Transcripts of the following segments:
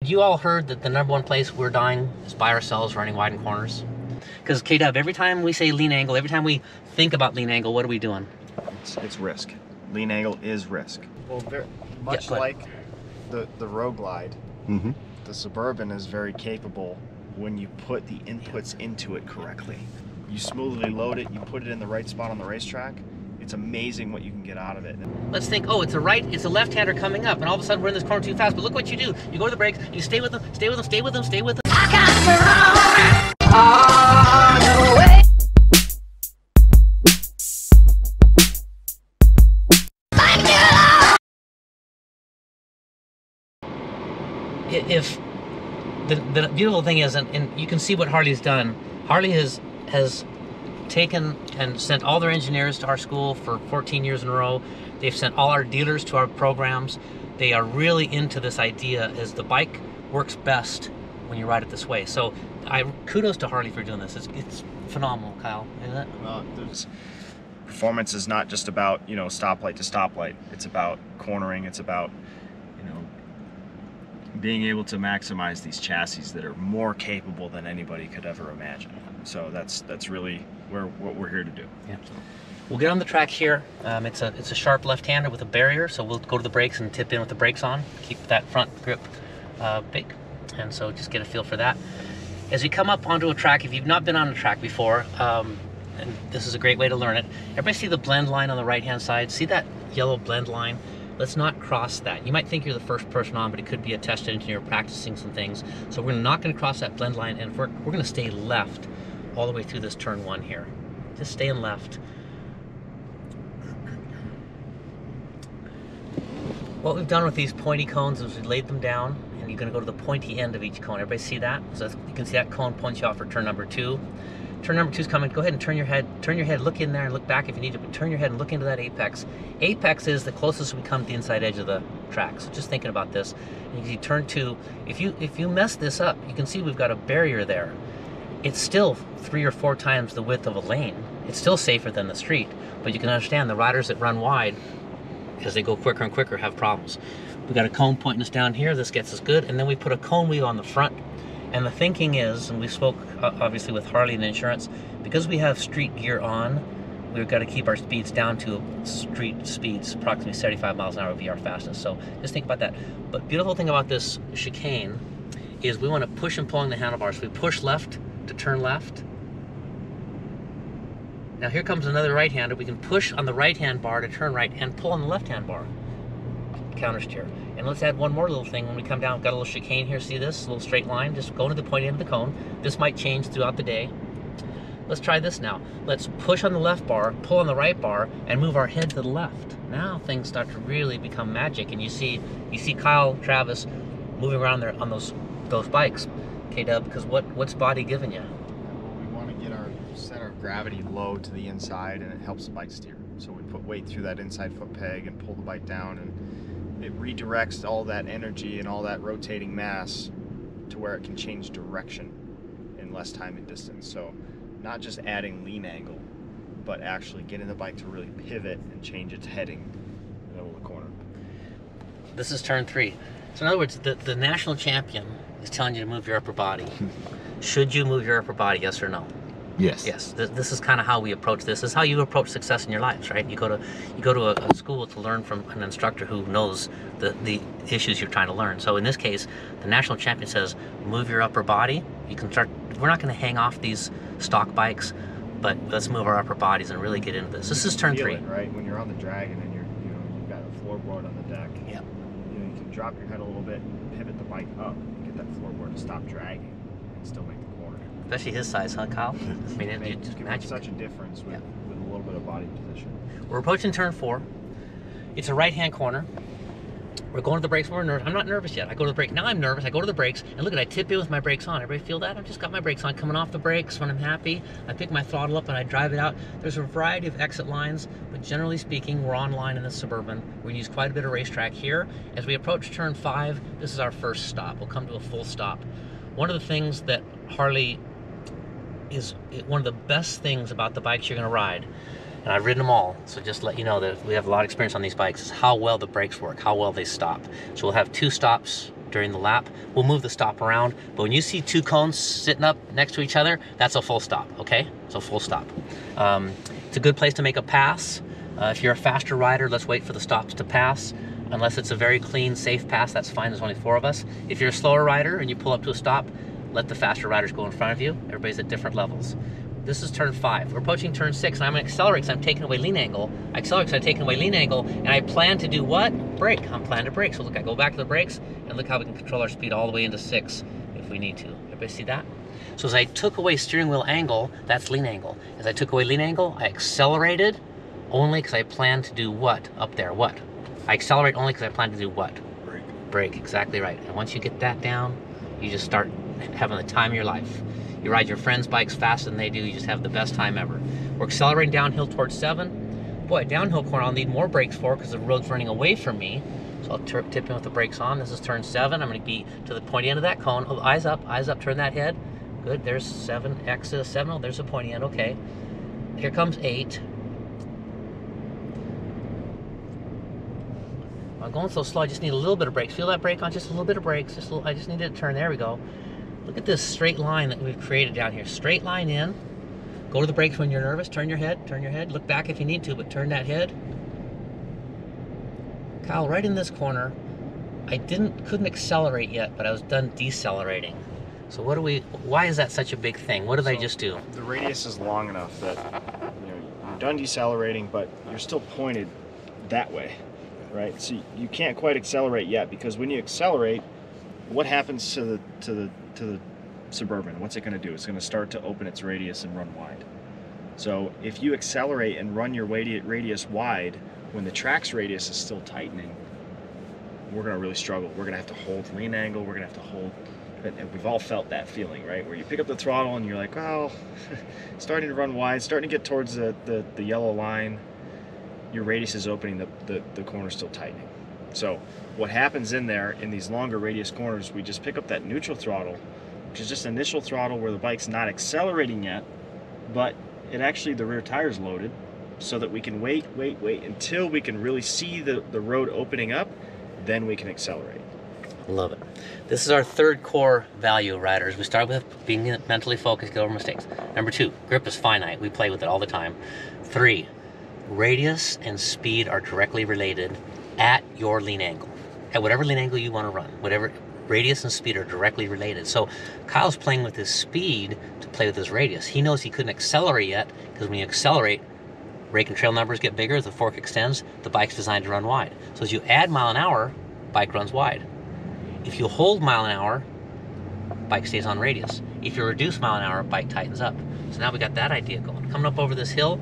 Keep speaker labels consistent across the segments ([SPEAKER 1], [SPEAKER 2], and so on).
[SPEAKER 1] you all heard that the #1 place we're dying is by ourselves, running wide in corners? Because K-Dub, every time we say lean angle, every time we think about lean angle, what are we doing?
[SPEAKER 2] It's risk. Lean angle is risk. Well, very much like the Road Glide, the Suburban is very capable when you put the inputs into it correctly. You smoothly load it, you put it in the right spot on the racetrack. It's amazing what you can get out of it.
[SPEAKER 1] Let's think, oh, it's a left-hander coming up, and all of a sudden we're in this corner too fast. But look what you do. You go to the brakes, you stay with them, stay with them, stay with them, stay with them. I got to run all the way. If the beautiful thing is, and you can see what Harley's done. Harley has taken and sent all their engineers to our school for 14 years in a row. They've sent all our dealers to our programs. They are really into this idea as the bike works best when you ride it this way. So kudos to Harley for doing this. It's phenomenal, Kyle, isn't it?
[SPEAKER 2] Performance is not just about, you know, stoplight to stoplight. It's about cornering. It's about, you know, being able to maximize these chassis that are more capable than anybody could ever imagine. So that's really what we're here to do.
[SPEAKER 1] Yeah. We'll get on the track here. It's a sharp left-hander with a barrier, so we'll go to the brakes and tip in with the brakes on. Keep that front grip big, and so just get a feel for that. As we come up onto a track, if you've not been on a track before, and this is a great way to learn it. Everybody see the blend line on the right-hand side? See that yellow blend line? Let's not cross that. You might think you're the first person on, but it could be a test engineer practicing some things. So we're not going to cross that blend line, and we're going to stay left all the way through this turn 1 here. Just staying left. What we've done with these pointy cones is we've laid them down, and you're going to go to the pointy end of each cone. Everybody see that? So you can see that cone points you off for turn number 2. Turn number 2 is coming. Go ahead and turn your head, look in there and look back if you need to, but turn your head and look into that apex. Apex is the closest we come to the inside edge of the track. So just thinking about this. And you turn 2, if you mess this up, you can see we've got a barrier there. It's still 3 or 4 times the width of a lane. It's still safer than the street, but you can understand the riders that run wide, as they go quicker and quicker, have problems. We've got a cone pointing us down here. This gets us good, and then we put a cone wheel on the front. And the thinking is, and we spoke obviously with Harley and insurance, because we have street gear on, we've got to keep our speeds down to street speeds, approximately 75 miles an hour would be our fastest. So just think about that. But beautiful thing about this chicane is we want to push and pull on the handlebars. We push left to turn left. Now here comes another right-hander. We can push on the right-hand bar to turn right and pull on the left-hand bar. Counter steer. And let's add one more little thing. When we come down, we've got a little chicane here. See this? A little straight line. Just go to the point end of the cone. This might change throughout the day. Let's try this now. Let's push on the left bar, pull on the right bar, and move our head to the left. Now things start to really become magic, and you see Kyle, Travis moving around there on those bikes. K-Dub, because what's body giving you?
[SPEAKER 2] We want to get our center of gravity low to the inside, and it helps the bike steer. So we put weight through that inside foot peg and pull the bike down, and it redirects all that energy and all that rotating mass to where it can change direction in less time and distance. So not just adding lean angle, but actually getting the bike to really pivot and change its heading in the middle of the corner.
[SPEAKER 1] This is turn 3. So in other words, the national champion is telling you to move your upper body. Should you move your upper body, yes or no?
[SPEAKER 2] Yes.
[SPEAKER 1] Yes. This is kind of how we approach this. This is how you approach success in your lives, right? You go to a school to learn from an instructor who knows the issues you're trying to learn. So in this case, the national champion says, move your upper body. You can start. We're not going to hang off these stock bikes, but let's move our upper bodies and really get into this. This is turn 3.
[SPEAKER 2] It, right? When you're on the Dragon and you've got a floorboard on the deck.
[SPEAKER 1] Yeah.
[SPEAKER 2] You can drop your head a little bit, pivot the bike up, and get that floorboard to stop dragging and still make the corner.
[SPEAKER 1] Especially his size, huh, Kyle? I mean,
[SPEAKER 2] it just makes such a difference with a little bit of body position.
[SPEAKER 1] We're approaching turn 4. It's a right-hand corner. We're going to the brakes. We're nervous. I'm not nervous yet. I go to the brake. Now I'm nervous. I go to the brakes, and look at I tip in with my brakes on. Everybody feel that? I've just got my brakes on, coming off the brakes when I'm happy. I pick my throttle up and I drive it out. There's a variety of exit lines, but generally speaking, we're on line in the Suburban. We use quite a bit of racetrack here. As we approach turn 5, this is our first stop. We'll come to a full stop. One of the things that Harley is one of the best things about the bikes you're going to ride, and I've ridden them all, so just to let you know that we have a lot of experience on these bikes, is how well the brakes work, how well they stop. So we'll have 2 stops during the lap. We'll move the stop around, but when you see two cones sitting up next to each other, that's a full stop, okay? So full stop. It's a good place to make a pass. If you're a faster rider, let's wait for the stops to pass. Unless it's a very clean, safe pass, that's fine, there's only 4 of us. If you're a slower rider and you pull up to a stop, let the faster riders go in front of you. Everybody's at different levels. This is turn 5. We're approaching turn 6, and I'm gonna accelerate because I'm taking away lean angle. I accelerate because I'm taking away lean angle, and I plan to do what? Brake. I'm planning to brake. So look, I go back to the brakes, and look how we can control our speed all the way into 6 if we need to. Everybody see that? So as I took away steering wheel angle, that's lean angle. As I took away lean angle, I accelerated only because I planned to do what? Up there, what? I accelerate only because I plan to do what?
[SPEAKER 2] Brake.
[SPEAKER 1] Brake, exactly right. And once you get that down, you just start having the time of your life. You ride your friends' bikes faster than they do, you just have the best time ever. We're accelerating downhill towards 7. Boy, downhill corner I'll need more brakes for because the road's running away from me. So I'll tip in with the brakes on. This is turn 7. I'm gonna be to the pointy end of that cone. Oh, eyes up, turn that head. Good, there's 7, exit 7, oh, there's a pointy end, okay. Here comes 8. I'm going so slow, I just need a little bit of brakes. Feel that brake on, just a little bit of brakes. I just need it to turn, there we go. Look at this straight line that we've created down here. Straight line in. Go to the brakes when you're nervous. Turn your head. Look back if you need to, but turn that head. Kyle, right in this corner, I couldn't accelerate yet, but I was done decelerating. So why is that such a big thing? What did I just do?
[SPEAKER 2] The radius is long enough that you're done decelerating, but you're still pointed that way, right? So you can't quite accelerate yet, because when you accelerate, what happens to the Suburban? What's it going to do? It's going to start to open its radius and run wide. So if you accelerate and run your radius wide when the track's radius is still tightening, we're going to really struggle. We're going to have to hold lean angle. We're going to have to hold, and we've all felt that feeling, right? Where you pick up the throttle and you're like, well, starting to run wide, starting to get towards the yellow line. Your radius is opening, the corner's still tightening. So what happens in there, in these longer radius corners, we just pick up that neutral throttle, which is just initial throttle where the bike's not accelerating yet, but the rear tire's loaded, so that we can wait until we can really see the road opening up, then we can accelerate.
[SPEAKER 1] Love it. This is our 3rd core value, riders. We start with being mentally focused, get over mistakes. Number 2, grip is finite. We play with it all the time. 3, radius and speed are directly related at your lean angle. At whatever lean angle you want to run, whatever, radius and speed are directly related. So Kyle's playing with his speed to play with his radius. He knows he couldn't accelerate yet, because when you accelerate, rake and trail numbers get bigger, the fork extends, the bike's designed to run wide. So as you add mile an hour, bike runs wide. If you hold mile an hour, bike stays on radius. If you reduce mile an hour, bike tightens up. So now we got that idea going. Coming up over this hill,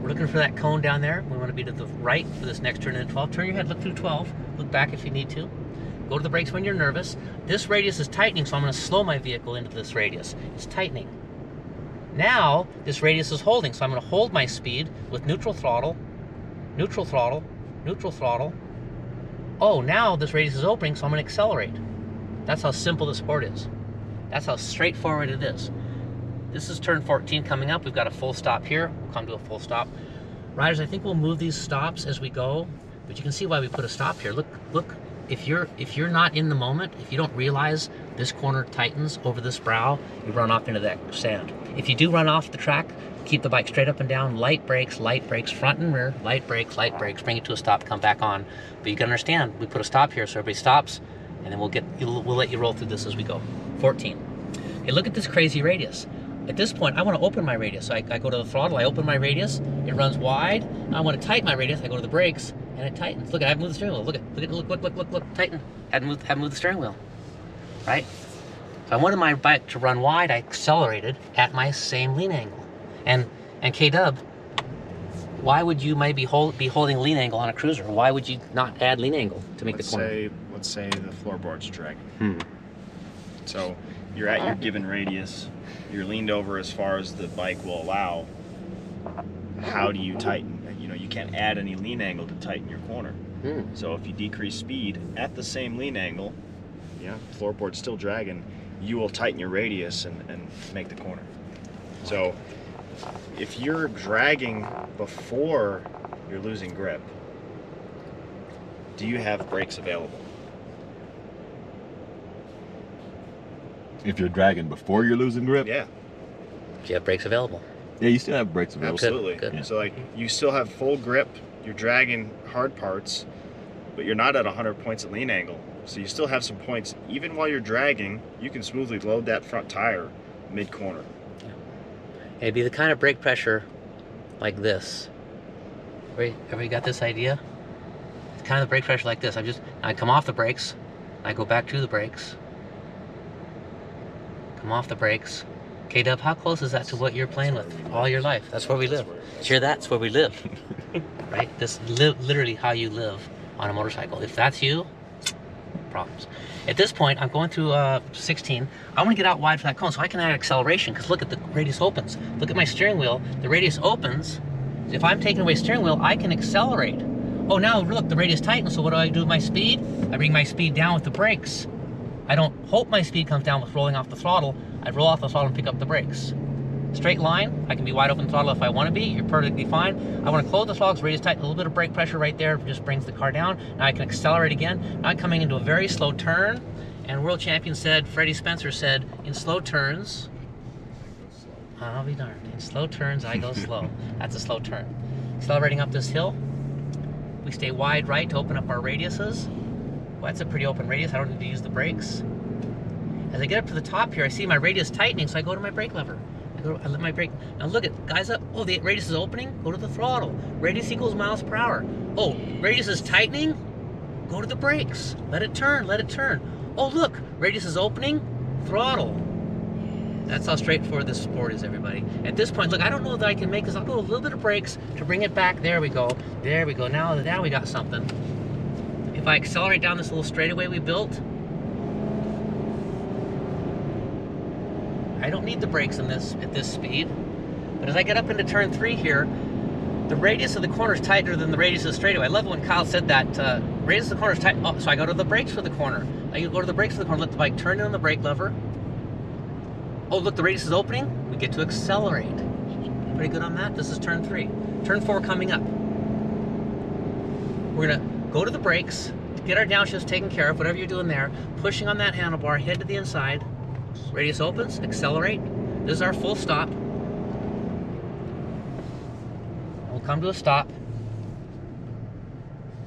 [SPEAKER 1] we're looking for that cone down there. We want to be to the right for this next turn into 12. Turn your head, look through 12. Look back if you need to. Go to the brakes when you're nervous. This radius is tightening, so I'm going to slow my vehicle into this radius. It's tightening. Now, this radius is holding, so I'm going to hold my speed with neutral throttle, neutral throttle, neutral throttle. Oh, now this radius is opening, so I'm going to accelerate. That's how simple the sport is. That's how straightforward it is. This is turn 14 coming up. We've got a full stop here. We'll come to a full stop. Riders, I think we'll move these stops as we go, but you can see why we put a stop here. Look. If you're not in the moment, if you don't realize this corner tightens over this brow, you run off into that sand. If you do run off the track, keep the bike straight up and down, light brakes, front and rear, light brakes, bring it to a stop, come back on. But you can understand, we put a stop here so everybody stops, and then we'll let you roll through this as we go. 14. Hey, look at this crazy radius. At this point, I want to open my radius. So I go to the throttle, I open my radius, it runs wide. I want to tighten my radius, I go to the brakes, and it tightens. Look, I haven't moved the steering wheel. Look, tighten. Haven't moved the steering wheel, right? So I wanted my bike to run wide, I accelerated at my same lean angle. And K-Dub, why would you maybe be holding lean angle on a cruiser? Why would you not add lean angle to make the corner?
[SPEAKER 2] Let's say the floorboard's dragging. So you're at your given radius, you're leaned over as far as the bike will allow. How do you tighten? You can't add any lean angle to tighten your corner. So if you decrease speed at the same lean angle, floorboard's still dragging, you will tighten your radius and make the corner. So if you're dragging before you're losing grip, do you have brakes available?
[SPEAKER 3] If you're dragging before you're losing grip?
[SPEAKER 2] Yeah.
[SPEAKER 1] Do you have brakes available?
[SPEAKER 3] Yeah, you still have brakes available.
[SPEAKER 2] Absolutely.
[SPEAKER 1] Good.
[SPEAKER 3] Yeah.
[SPEAKER 2] So like you still have full grip, you're dragging hard parts, but you're not at 100 points of lean angle. So you still have some points. Even while you're dragging, you can smoothly load that front tire mid-corner.
[SPEAKER 1] Yeah. It'd be the kind of brake pressure like this. Everybody got this idea? It's kind of the brake pressure like this. I come off the brakes, I go back to the brakes, come off the brakes. K-Dub, how close is that to what you're playing with all your life? That's where we live. Hear that? That's where we live. Right? This literally how you live on a motorcycle. If that's you, problems. At this point, I'm going through 16. I want to get out wide for that cone so I can add acceleration, because look at the radius opens. Look at my steering wheel. The radius opens. If I'm taking away steering wheel, I can accelerate. Oh, now look, the radius tightens, so what do I do with my speed? I bring my speed down with the brakes. I don't hope my speed comes down with rolling off the throttle. I roll off the throttle and pick up the brakes. Straight line, I can be wide open throttle if I want to be. You're perfectly fine. I want to close the throttle, radius tight, a little bit of brake pressure right there just brings the car down. Now I can accelerate again. Now I'm coming into a very slow turn, and world champion said, Freddie Spencer said, in slow turns, I'll be darned. In slow turns, I go slow. That's a slow turn. Accelerating up this hill. We stay wide right to open up our radiuses. Well, that's a pretty open radius. I don't need to use the brakes. As I get up to the top here, I see my radius tightening, so I go to my brake lever. I let my brake. Now look at, guys up. Oh, the radius is opening. Go to the throttle. Radius equals miles per hour. Oh, radius is tightening. Go to the brakes. Let it turn. Let it turn. Oh, look, radius is opening. Throttle. That's how straightforward this sport is, everybody. At this point, look, I don't know that I can make this. I'll do a little bit of brakes to bring it back. There we go. There we go. Now we got something. If I accelerate down this little straightaway we built, I don't need the brakes in this at this speed. But as I get up into turn 3 here, the radius of the corner is tighter than the radius of the straightaway. I love when Kyle said that. Radius of the corner is tight. Oh, so I go to the brakes for the corner. I go to the brakes for the corner, let the bike turn in on the brake lever. Oh, look, the radius is opening. We get to accelerate. Pretty good on that. This is turn 3. Turn 4 coming up. We're gonna go to the brakes, get our downshifts taken care of, whatever you're doing there, pushing on that handlebar, head to the inside. Radius opens, accelerate. This is our full stop. We'll come to a stop.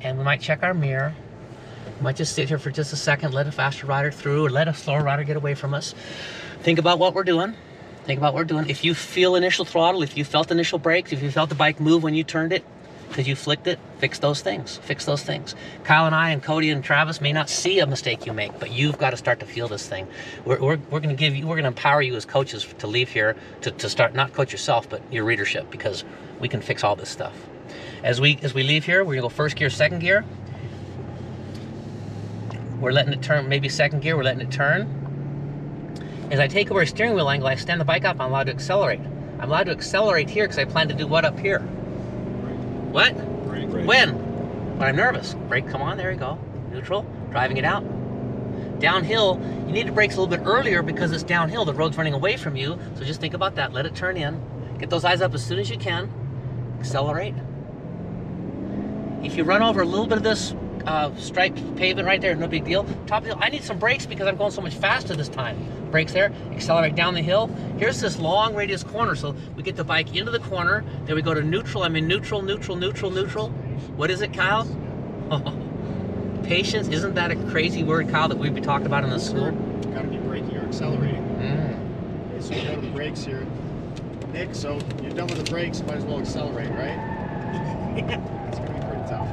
[SPEAKER 1] And we might check our mirror. We might just sit here for just a second, let a faster rider through, or let a slower rider get away from us. Think about what we're doing. Think about what we're doing. If you feel initial throttle, if you felt initial brakes, if you felt the bike move when you turned it, because you flicked it, fix those things. Fix those things. Kyle and I and Cody and Travis may not see a mistake you make, but you've got to start to feel this thing. We're going to give you, we're going to empower you as coaches to leave here to start, not coach yourself, but your readership, because we can fix all this stuff. As we leave here, we're going to go first gear, second gear. We're letting it turn, maybe second gear, we're letting it turn. As I take over a steering wheel angle, I stand the bike up, I'm allowed to accelerate. I'm allowed to accelerate here because I plan to do what up here? What?
[SPEAKER 3] Brake.
[SPEAKER 1] When? When I'm nervous. Brake, come on, there you go. Neutral, driving it out. Downhill, you need to brake a little bit earlier because it's downhill, the road's running away from you, so just think about that, let it turn in. Get those eyes up as soon as you can. Accelerate. If you run over a little bit of this striped pavement right there, no big deal. Top of the hill, I need some brakes because I'm going so much faster this time. Brakes there, accelerate down the hill. Here's this long radius corner, so we get the bike into the corner, then we go to neutral. I'm in neutral, neutral, neutral, neutral. What is it, Kyle? Patience, isn't that a crazy word, Kyle, that we'd be talking about in the school?
[SPEAKER 2] Got to be braking or accelerating. Okay, so we go to the brakes here. Nick, so you're done with the brakes, might as well accelerate, right? It's going to be pretty tough.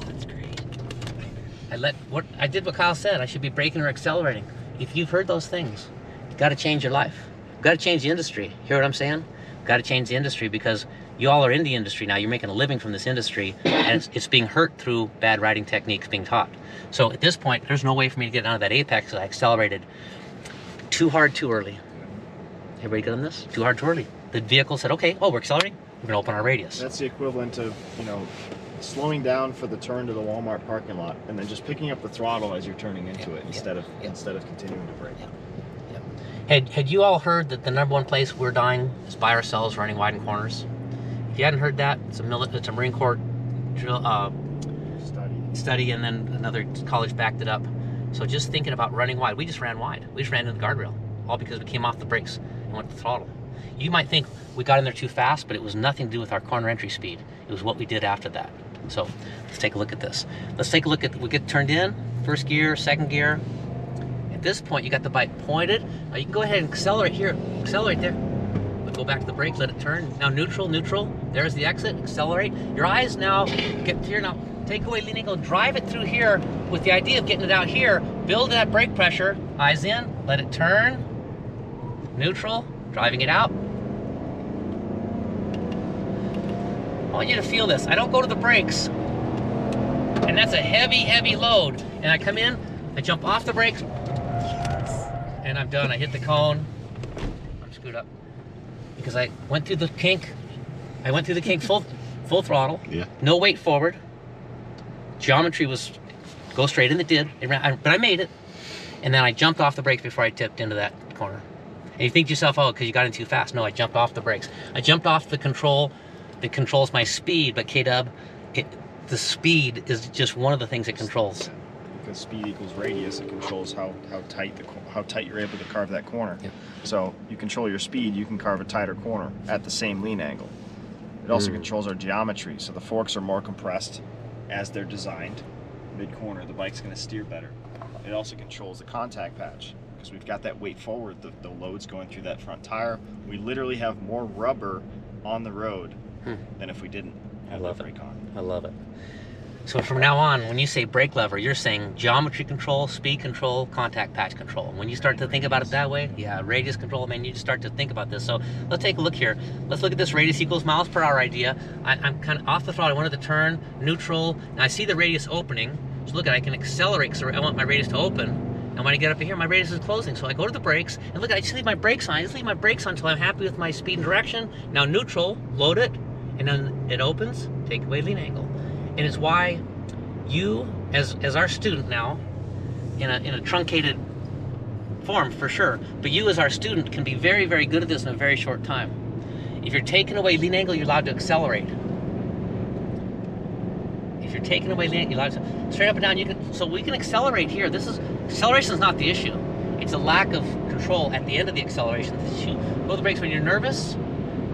[SPEAKER 1] That's great. I did what Kyle said. I should be braking or accelerating. If you've heard those things, you've got to change your life. You've got to change the industry. Hear what I'm saying? You've got to change the industry because you all are in the industry now. You're making a living from this industry, and it's being hurt through bad riding techniques being taught. So at this point, there's no way for me to get out of that apex. So I accelerated too hard, too early. Everybody good on this? Too hard, too early. The vehicle said, okay, oh, we're accelerating. We're going to open our radius.
[SPEAKER 2] That's the equivalent of, slowing down for the turn to the Walmart parking lot and then just picking up the throttle as you're turning into it instead of continuing to brake.
[SPEAKER 1] Had you all heard that the #1 place we're dying is by ourselves running wide in corners? If you hadn't heard that, it's a Marine Corps drill, study, and then another college backed it up. So just thinking about running wide, we just ran wide. We just ran into the guardrail, all because we came off the brakes and went to the throttle. You might think we got in there too fast, but it was nothing to do with our corner entry speed. It was what we did after that. So let's take a look at this. Let's take a look at, we get turned in, first gear, second gear. At this point, you got the bike pointed. Now you can go ahead and accelerate here, accelerate there. But go back to the brakes, let it turn. Now neutral, neutral. There's the exit, accelerate. Your eyes now get here. Now take away lean angle, drive it through here with the idea of getting it out here. Build that brake pressure, eyes in, let it turn. Neutral, driving it out. I want you to feel this. I don't go to the brakes, and that's a heavy, heavy load. And I come in, I jump off the brakes, and I'm done. I hit the cone. I'm screwed up because I went through the kink. I went through the kink full throttle. Yeah. No weight forward. Geometry was go straight, and it did. But I made it. And then I jumped off the brakes before I tipped into that corner. And you think to yourself, oh, because you got in too fast. No, I jumped off the brakes. I jumped off the control that controls my speed, but K-Dub, the speed is just one of the things it controls.
[SPEAKER 2] Because speed equals radius, it controls how tight you're able to carve that corner. Yep. So you control your speed, you can carve a tighter corner at the same lean angle. It also controls our geometry, so the forks are more compressed as they're designed. Mid-corner, the bike's going to steer better. It also controls the contact patch, because we've got that weight forward, the load's going through that front tire. We literally have more rubber on the road than if we didn't have that brake on.
[SPEAKER 1] I love it. So from now on, when you say brake lever, you're saying geometry control, speed control, contact patch control. When you start to think about it that way, yeah, radius control, man, you just start to think about this. So let's take a look here. Let's look at this radius equals miles per hour idea. I'm kind of off the throttle. I wanted to turn, neutral. Now I see the radius opening. So look, I can accelerate because I want my radius to open. And when I get up here, my radius is closing. So I go to the brakes, and look, I just leave my brakes on. I just leave my brakes on until I'm happy with my speed and direction. Now neutral, load it, and then it opens, take away lean angle. And it's why you, as our student now, in a truncated form for sure, but you as our student can be very, very good at this in a very short time. If you're taking away lean angle, you're allowed to accelerate. If you're taking away lean angle, you're allowed to, straight up and down, you can, so we can accelerate here. Acceleration is not the issue. It's a lack of control at the end of the acceleration. Go to the brakes when you're nervous,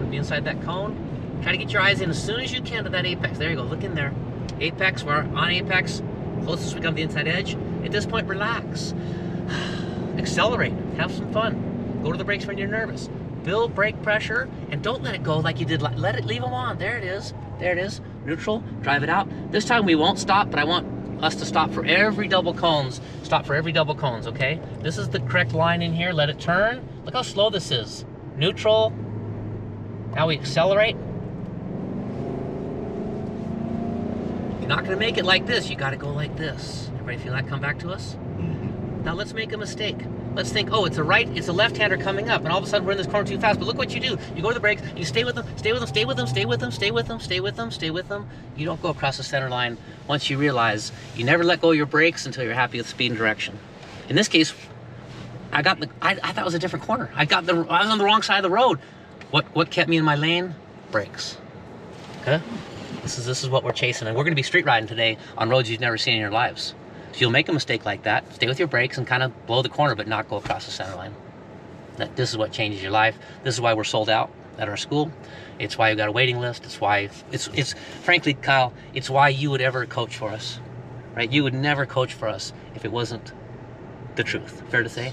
[SPEAKER 1] be inside that cone. Try to get your eyes in as soon as you can to that apex. There you go, look in there. Apex, we're on apex, closest we come to the inside edge. At this point, relax. Accelerate, have some fun. Go to the brakes when you're nervous. Build brake pressure, and don't let it go like you did. Let it, leave them on. There it is, there it is. Neutral, drive it out. This time we won't stop, but I want us to stop for every double cones. Stop for every double cones, okay? This is the correct line in here, let it turn. Look how slow this is. Neutral, now we accelerate. You're not gonna make it like this, you gotta go like this. Everybody feel that come back to us? Now let's make a mistake. Let's think, oh, it's a left-hander coming up, and all of a sudden we're in this corner too fast, but look what you do. You go to the brakes, you stay with them, stay with them, stay with them, stay with them, stay with them, stay with them, stay with them. You don't go across the center line once you realize you never let go of your brakes until you're happy with speed and direction. In this case, I thought it was a different corner. I was on the wrong side of the road. What kept me in my lane? Brakes. Okay? This is what we're chasing, and we're gonna be street riding today on roads you've never seen in your lives. So you'll make a mistake like that, stay with your brakes and kind of blow the corner, but not go across the center line. This is what changes your life. This is why we're sold out at our school. It's why we've got a waiting list. It's why, it's frankly, Kyle, it's why you would ever coach for us, right? You would never coach for us if it wasn't the truth. Fair to say?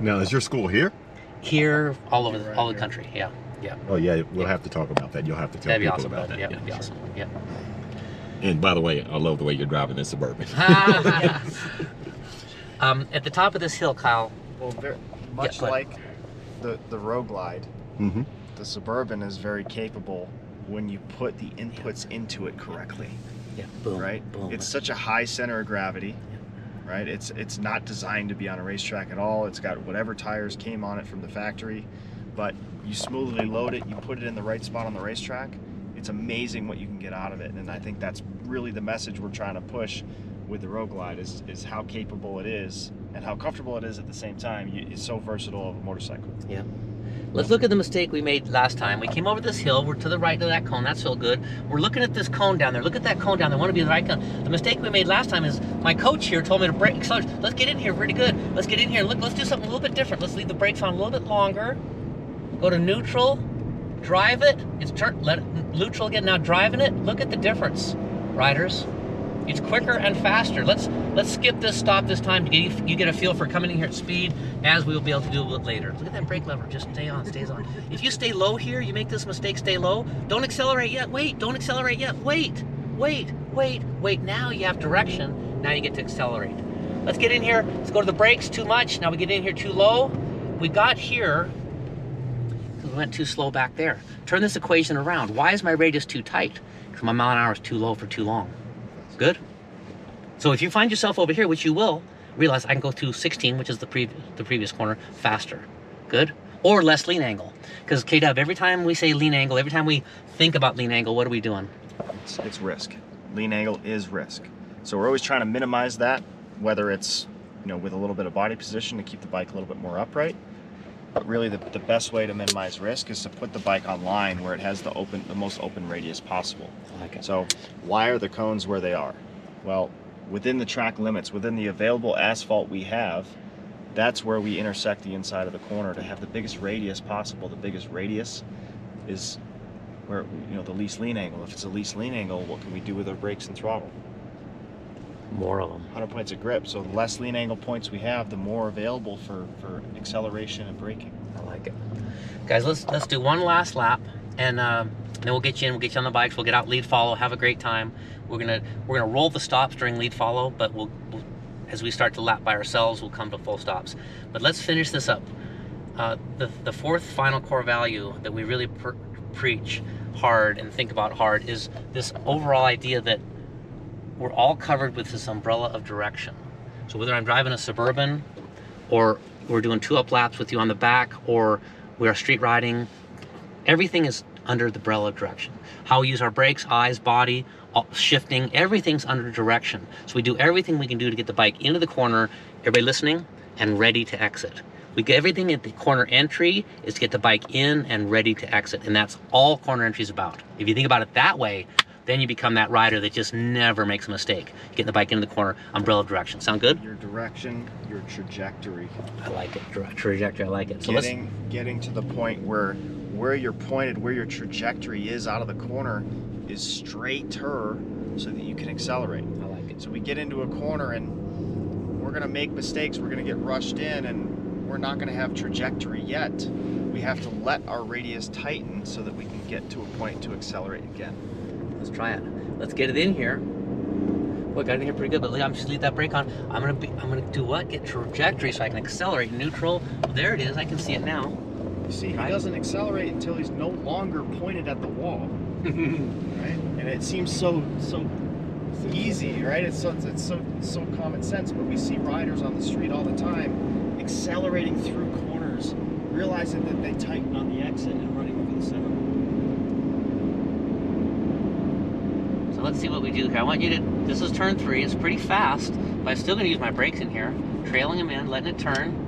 [SPEAKER 3] Now, is your school here?
[SPEAKER 1] Here, all over the country, yeah. Yeah.
[SPEAKER 3] Oh yeah, we'll have to talk about that. You'll have to tell people
[SPEAKER 1] awesome,
[SPEAKER 3] about that.
[SPEAKER 1] Yeah, that'd be awesome. Yeah.
[SPEAKER 3] And by the way, I love the way you're driving this Suburban.
[SPEAKER 1] At the top of this hill, Kyle.
[SPEAKER 2] Well, much like the Road Glide, the Suburban is very capable when you put the inputs into it correctly.
[SPEAKER 1] Yeah. Boom.
[SPEAKER 2] Right.
[SPEAKER 1] Boom.
[SPEAKER 2] It's such a high center of gravity. Right. It's not designed to be on a racetrack at all. It's got whatever tires came on it from the factory, but you smoothly load it, you put it in the right spot on the racetrack, it's amazing what you can get out of it. And I think that's really the message we're trying to push with the Road Glide is how capable it is and how comfortable it is at the same time. It's so versatile of a motorcycle.
[SPEAKER 1] Yeah. Let's look at the mistake we made last time. We came over this hill. We're to the right of that cone. That's so good. We're looking at this cone down there. Look at that cone down there. I want to be the right cone. The mistake we made last time is my coach here told me to brake accelerate. Let's get in here pretty good. Let's get in here. Look, let's do something a little bit different. Let's leave the brakes on a little bit longer. Go to neutral. Drive it. It's turn. Let it neutral again. Now driving it. Look at the difference, riders. It's quicker and faster. Let's skip this stop this time to get you get a feel for coming in here at speed, as we will be able to do a little later. Look at that brake lever. Just stay on, stays on. If you stay low here, you make this mistake, stay low. Don't accelerate yet. Wait, don't accelerate yet. Wait, wait, wait, wait. Now you have direction. Now you get to accelerate. Let's get in here. Let's go to the brakes too much. Now we get in here too low. We got here because we went too slow back there. Turn this equation around. Why is my radius too tight? Because my mile an hour is too low for too long. Good. So if you find yourself over here, which you will, realize I can go to 16, which is the previous corner, faster. Good. Or less lean angle. Because K-Dub, every time we say lean angle, every time we think about lean angle, what are we doing?
[SPEAKER 2] It's risk. Lean angle is risk. So we're always trying to minimize that, whether it's, you know, with a little bit of body position to keep the bike a little bit more upright. But really the best way to minimize risk is to put the bike on line where it has the most open radius possible.
[SPEAKER 1] I like it.
[SPEAKER 2] So why are the cones where they are? Well, within the track limits, within the available asphalt we have, that's where we intersect the inside of the corner to have the biggest radius possible. The biggest radius is where, you know, the least lean angle. If it's a least lean angle, what can we do with our brakes and throttle?
[SPEAKER 1] More of them.
[SPEAKER 2] 100 points of grip. So the less lean angle points we have, the more available for acceleration and braking.
[SPEAKER 1] I like it. Guys, let's do one last lap, and then we'll get you in. We'll get you on the bikes. We'll get out lead follow. Have a great time. We're gonna roll the stops during lead follow, but we'll as we start to lap by ourselves, we'll come to full stops. But let's finish this up. The fourth final core value that we really preach hard and think about hard is this overall idea that we're all covered with this umbrella of direction. So whether I'm driving a Suburban, or we're doing 2-up laps with you on the back, or we are street riding, everything is under the umbrella of direction. How we use our brakes, eyes, body, shifting, everything's under direction. So we do everything we can do to get the bike into the corner, everybody listening, and ready to exit. We get everything at the corner entry is to get the bike in and ready to exit, and that's all corner entry is about. If you think about it that way, then you become that rider that just never makes a mistake. Getting the bike into the corner, umbrella of direction. Sound good?
[SPEAKER 2] Your direction, your trajectory.
[SPEAKER 1] I like it. Trajectory, I like it. So
[SPEAKER 2] getting to the point where you're pointed, where your trajectory is out of the corner is straighter so that you can accelerate.
[SPEAKER 1] I like it.
[SPEAKER 2] So we get into a corner and we're gonna make mistakes. We're gonna get rushed in and we're not gonna have trajectory yet. We have to let our radius tighten so that we can get to a point to accelerate again.
[SPEAKER 1] Let's try it. Let's get it in here. Boy, got it in here pretty good, but I'm just leave that brake on. I'm gonna do what? Get trajectory so I can accelerate. Neutral. Well, there it is. I can see it now.
[SPEAKER 2] You see, he doesn't accelerate until he's no longer pointed at the wall. Right? And it seems so easy, right? It's so common sense, but we see riders on the street all the time accelerating through corners, realizing that they tighten on the exit and running over the center.
[SPEAKER 1] So let's see what we do here. I want you to, this is turn 3. It's pretty fast, but I'm still gonna use my brakes in here. Trailing them in, letting it turn.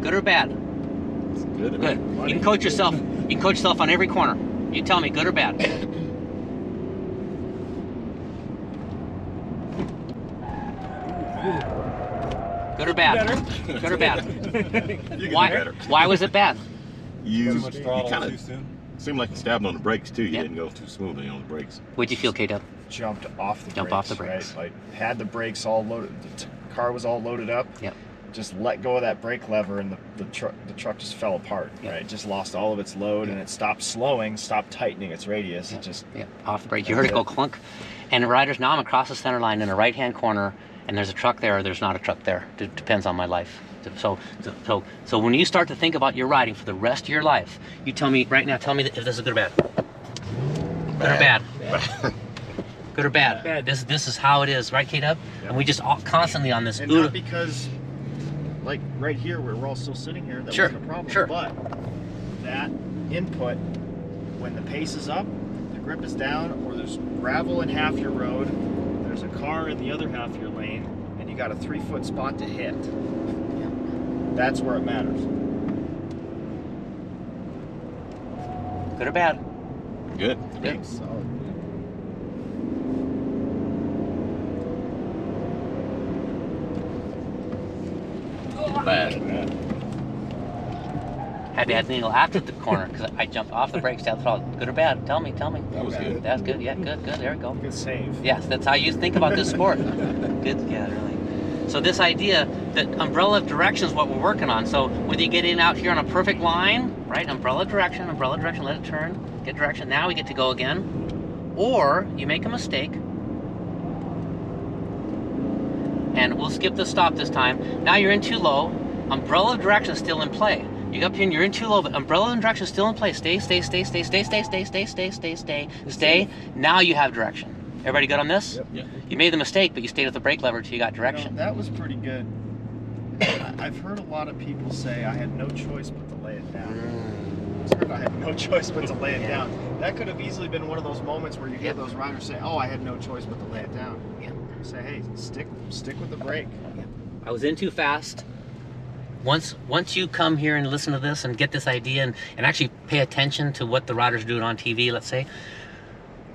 [SPEAKER 1] Good or bad?
[SPEAKER 3] It's good.
[SPEAKER 1] Good. You can coach yourself. You can coach yourself on every corner. You tell me, good or bad? Good or bad? Good or bad? Why was it bad?
[SPEAKER 3] You
[SPEAKER 4] much throttle
[SPEAKER 3] kind
[SPEAKER 4] too
[SPEAKER 3] of
[SPEAKER 4] soon.
[SPEAKER 3] seemed like you stabbed on the brakes too. You
[SPEAKER 1] Yep.
[SPEAKER 3] didn't go too smoothly on the brakes.
[SPEAKER 1] What'd you feel, K-Dub?
[SPEAKER 2] Jumped off the
[SPEAKER 1] Jump
[SPEAKER 2] brakes.
[SPEAKER 1] off the brakes.
[SPEAKER 2] Right? Like had the brakes all loaded. The car was all loaded up.
[SPEAKER 1] Yep.
[SPEAKER 2] Just let go of that brake lever and the truck just fell apart.
[SPEAKER 1] Yep.
[SPEAKER 2] Right? It just lost all of its load and it stopped slowing, stopped tightening its radius. It just
[SPEAKER 1] Off the brake. You heard it go clunk. And riders, now I'm across the center line in a right-hand corner, and there's a truck there or there's not a truck there. It depends on my life. So when you start to think about your riding for the rest of your life, you tell me right now, tell me if this is good or bad. Good or bad? Good or bad?
[SPEAKER 4] Bad.
[SPEAKER 1] This is how it is, right, K-Dub?
[SPEAKER 2] Yep.
[SPEAKER 1] And we just constantly on this.
[SPEAKER 2] And not because, like right here, where we're all still sitting here, that
[SPEAKER 1] Sure,
[SPEAKER 2] wasn't a problem.
[SPEAKER 1] sure.
[SPEAKER 2] But that input, when the pace is up, the grip is down, or there's gravel in half your road, there's a car in the other half of your lane, and you got a 3-foot spot to hit. That's where it matters.
[SPEAKER 1] Good or bad?
[SPEAKER 3] Good.
[SPEAKER 1] Good.
[SPEAKER 2] Solid.
[SPEAKER 3] Bad.
[SPEAKER 1] Had to add needle after the corner because I jumped off the brakes down the throttle. Good or bad? Tell me.
[SPEAKER 3] That was good.
[SPEAKER 1] That's good. Yeah, good. There we go.
[SPEAKER 2] Good save.
[SPEAKER 1] Yes, that's how you think about this sport. Good. Yeah, really. So this idea that umbrella of direction is what we're working on. So whether you get in out here on a perfect line, right? Umbrella direction, let it turn, get direction. Now we get to go again. Or you make a mistake. And we'll skip the stop this time. Now you're in too low. Umbrella of direction is still in play. You go up here and you're in too low, but umbrella of direction is still in play. Stay. Now you have direction. Everybody good on this?
[SPEAKER 2] Yep.
[SPEAKER 3] Yeah.
[SPEAKER 1] You made the mistake, but you stayed with the brake lever till you got direction.
[SPEAKER 2] You know, that was pretty good. I've heard a lot of people say I had no choice but to lay it down. I've heard I had no choice but to lay it down. That could have easily been one of those moments where you hear those riders say, "Oh, I had no choice but to lay it down."
[SPEAKER 1] Yeah.
[SPEAKER 2] Say, "Hey, stick with the brake."
[SPEAKER 1] I was in too fast. Once you come here and listen to this and get this idea and actually pay attention to what the riders are doing on TV, let's say,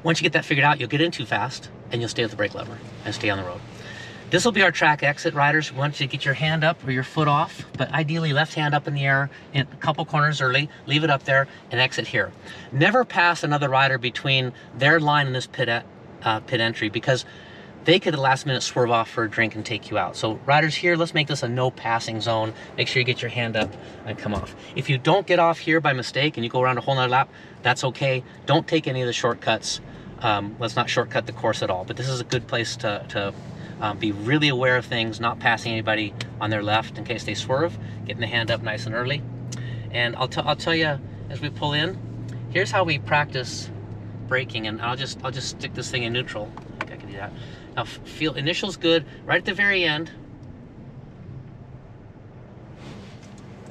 [SPEAKER 1] once you get that figured out, you'll get in too fast and you'll stay with the brake lever and stay on the road. This will be our track exit, riders. We want you to get your hand up or your foot off, but ideally left hand up in the air in a couple corners early, leave it up there and exit here. Never pass another rider between their line and this pit entry because they could at the last minute swerve off for a drink and take you out. So riders here, let's make this a no passing zone. Make sure you get your hand up and come off. If you don't get off here by mistake and you go around a whole nother lap, that's okay. Don't take any of the shortcuts. Let's not shortcut the course at all. But this is a good place to be really aware of things, not passing anybody on their left in case they swerve, getting the hand up nice and early. And I'll tell you as we pull in, here's how we practice braking, and I'll just stick this thing in neutral. I think I can do that. Now feel initial's good. Right at the very end.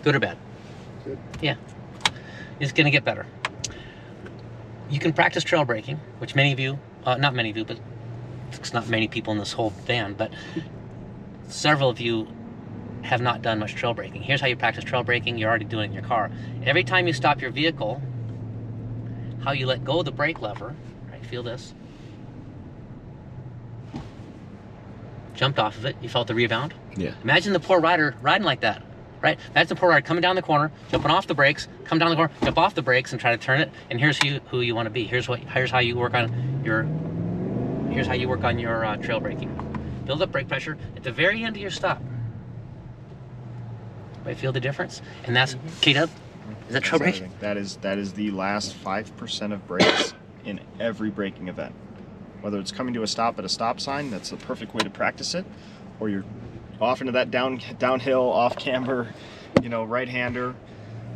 [SPEAKER 1] Good or bad?
[SPEAKER 2] Good.
[SPEAKER 1] Yeah. It's gonna get better. You can practice trail braking, which many of you, not many of you, but it's not many people in this whole van, but several of you have not done much trail braking. Here's how you practice trail braking. You're already doing it in your car. Every time you stop your vehicle, how you let go of the brake lever, right? Feel this. Jumped off of it. You felt the rebound.
[SPEAKER 3] Yeah.
[SPEAKER 1] Imagine the poor rider riding like that, right? That's the poor rider coming down the corner, jumping off the brakes, come down the corner, jump off the brakes, and try to turn it. And here's who you want to be. Here's how you work on your trail braking. Build up brake pressure at the very end of your stop. Right? Feel the difference? And that's K-Dub. Is that trail braking?
[SPEAKER 2] That is the last 5% of brakes in every braking event. Whether it's coming to a stop at a stop sign, that's the perfect way to practice it, or you're off into that downhill, off camber, right-hander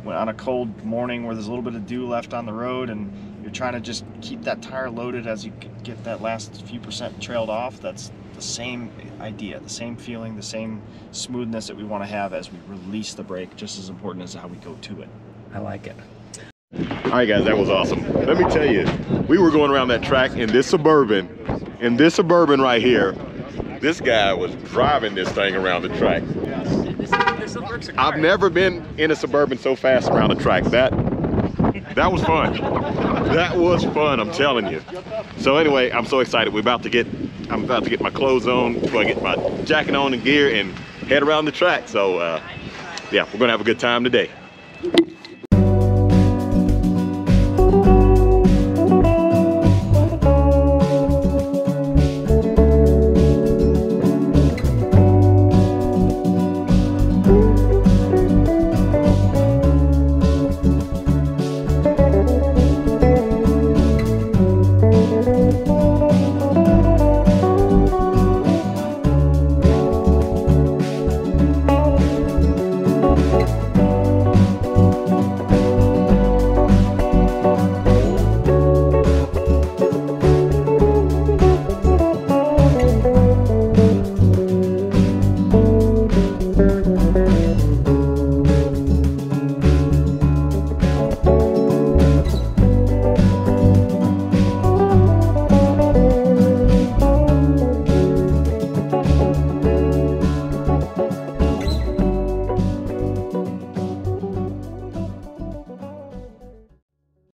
[SPEAKER 2] on a cold morning where there's a little bit of dew left on the road and you're trying to just keep that tire loaded as you get that last few percent trailed off. That's the same idea, the same feeling, the same smoothness that we want to have as we release the brake, just as important as how we go to it.
[SPEAKER 1] I like it.
[SPEAKER 3] All right, guys, that was awesome. Let me tell you, we were going around that track in this Suburban right here. This guy was driving this thing around the track. I've never been in a Suburban so fast around the track. That was fun. That was fun, I'm telling you. So anyway, I'm so excited. I'm about to get my clothes on, before I get my jacket on and gear and head around the track. So yeah, we're gonna have a good time today.